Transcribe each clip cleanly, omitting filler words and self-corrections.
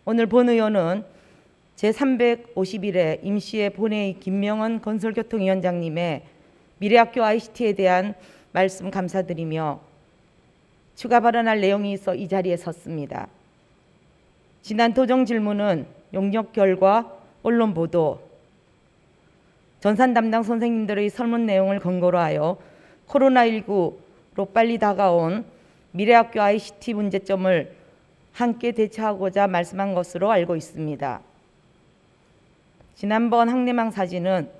오늘 본 의원은 제351회 임시회 본회의 김명은 건설교통위원장님의 미래학교 ICT에 대한 말씀 감사드리며 추가 발언할 내용이 있어 이 자리에 섰습니다. 지난 도정 질문은 용역 결과, 언론 보도, 전산 담당 선생님들의 설문 내용을 근거로 하여 코로나19로 빨리 다가온 미래학교 ICT 문제점을 함께 대처하고자 말씀한 것으로 알고 있습니다. 지난번 학내망 사진은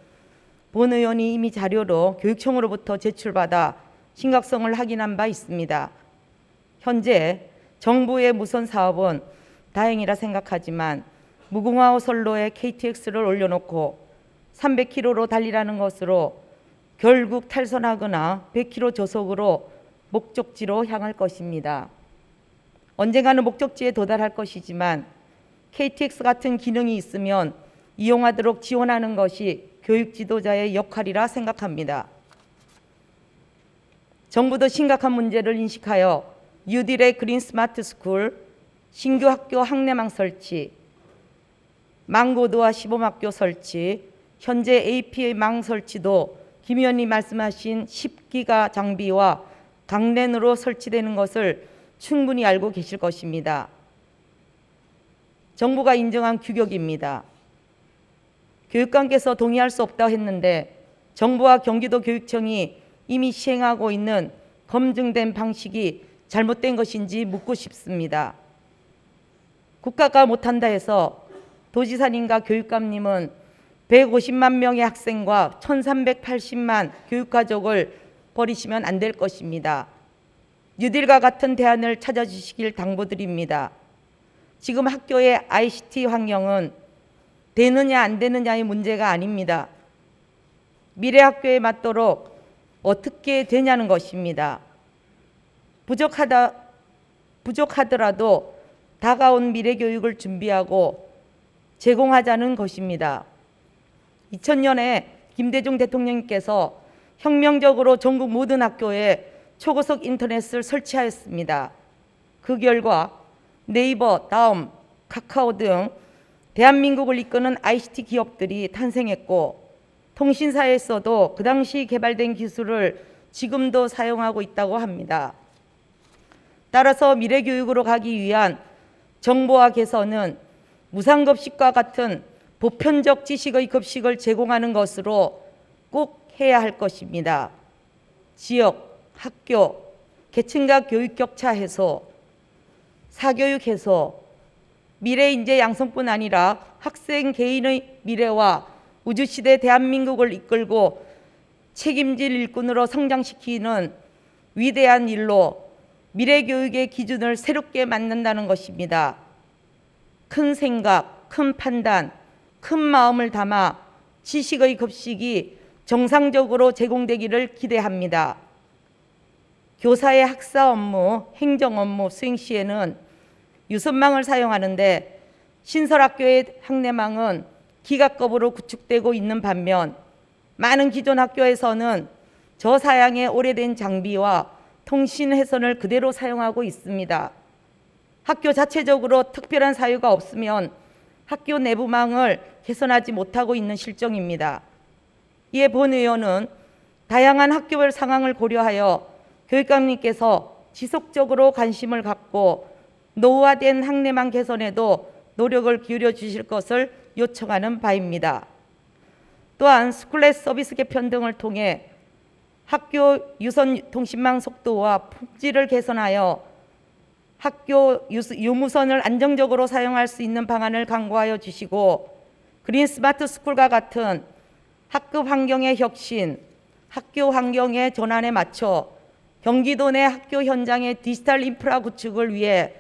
본 의원이 이미 자료로 교육청으로부터 제출받아 심각성을 확인한 바 있습니다. 현재 정부의 무선 사업은 다행이라 생각하지만 무궁화 호선로에 KTX를 올려놓고 300km로 달리라는 것으로 결국 탈선하거나 100km 저속으로 목적지로 향할 것입니다. 언젠가는 목적지에 도달할 것이지만 KTX 같은 기능이 있으면 이용하도록 지원하는 것이 교육 지도자의 역할이라 생각합니다. 정부도 심각한 문제를 인식하여 뉴딜의 그린 스마트 스쿨, 신규 학교 학내망 설치, 망고도와 시범학교 설치, 현재 AP의 망 설치도 김 의원님 말씀하신 10기가 장비와 강랜으로 설치되는 것을 충분히 알고 계실 것입니다. 정부가 인정한 규격입니다. 교육감께서 동의할 수 없다고 했는데 정부와 경기도 교육청이 이미 시행하고 있는 검증된 방식이 잘못된 것인지 묻고 싶습니다. 국가가 못한다 해서 도지사님과 교육감님은 150만 명의 학생과 1380만 교육가족을 버리시면 안 될 것입니다. 뉴딜과 같은 대안을 찾아주시길 당부드립니다. 지금 학교의 ICT 환경은 되느냐 안 되느냐의 문제가 아닙니다. 미래 학교에 맞도록 어떻게 되냐는 것입니다. 부족하더라도 다가온 미래 교육을 준비하고 제공하자는 것입니다. 2000년에 김대중 대통령님께서 혁명적으로 전국 모든 학교에 초고속 인터넷을 설치하였습니다. 그 결과 네이버, 다음, 카카오 등 대한민국을 이끄는 ICT 기업들이 탄생했고 통신사에서도 그 당시 개발된 기술을 지금도 사용하고 있다고 합니다. 따라서 미래교육으로 가기 위한 정보화 개선은 무상급식과 같은 보편적 지식의 급식을 제공하는 것으로 꼭 해야 할 것입니다. 지역, 학교, 계층과 교육 격차 해소, 사교육 해소, 미래 인재 양성뿐 아니라 학생 개인의 미래와 우주시대 대한민국을 이끌고 책임질 일꾼으로 성장시키는 위대한 일로 미래교육의 기준을 새롭게 만든다는 것입니다. 큰 생각, 큰 판단, 큰 마음을 담아 지식의 급식이 정상적으로 제공되기를 기대합니다. 교사의 학사 업무, 행정 업무 수행 시에는 유선망을 사용하는데 신설학교의 학내망은 기갑급으로 구축되고 있는 반면 많은 기존 학교에서는 저사양의 오래된 장비와 통신 회선을 그대로 사용하고 있습니다. 학교 자체적으로 특별한 사유가 없으면 학교 내부망을 개선하지 못하고 있는 실정입니다. 이에 본 의원은 다양한 학교별 상황을 고려하여 교육감님께서 지속적으로 관심을 갖고 노후화된 학내망 개선에도 노력을 기울여 주실 것을 요청하는 바입니다. 또한 스쿨렛 서비스 개편 등을 통해 학교 유선 통신망 속도와 품질을 개선하여 학교 유무선을 안정적으로 사용할 수 있는 방안을 강구하여 주시고 그린 스마트 스쿨과 같은 학급 환경의 혁신, 학교 환경의 전환에 맞춰 경기도 내 학교 현장의 디지털 인프라 구축을 위해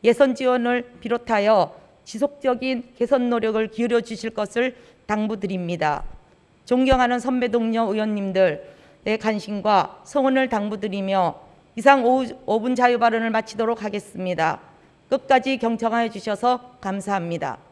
예산 지원을 비롯하여 지속적인 개선 노력을 기울여 주실 것을 당부드립니다. 존경하는 선배 동료 의원님들의 관심과 성원을 당부드리며 이상 5분 자유 발언을 마치도록 하겠습니다. 끝까지 경청하여 주셔서 감사합니다.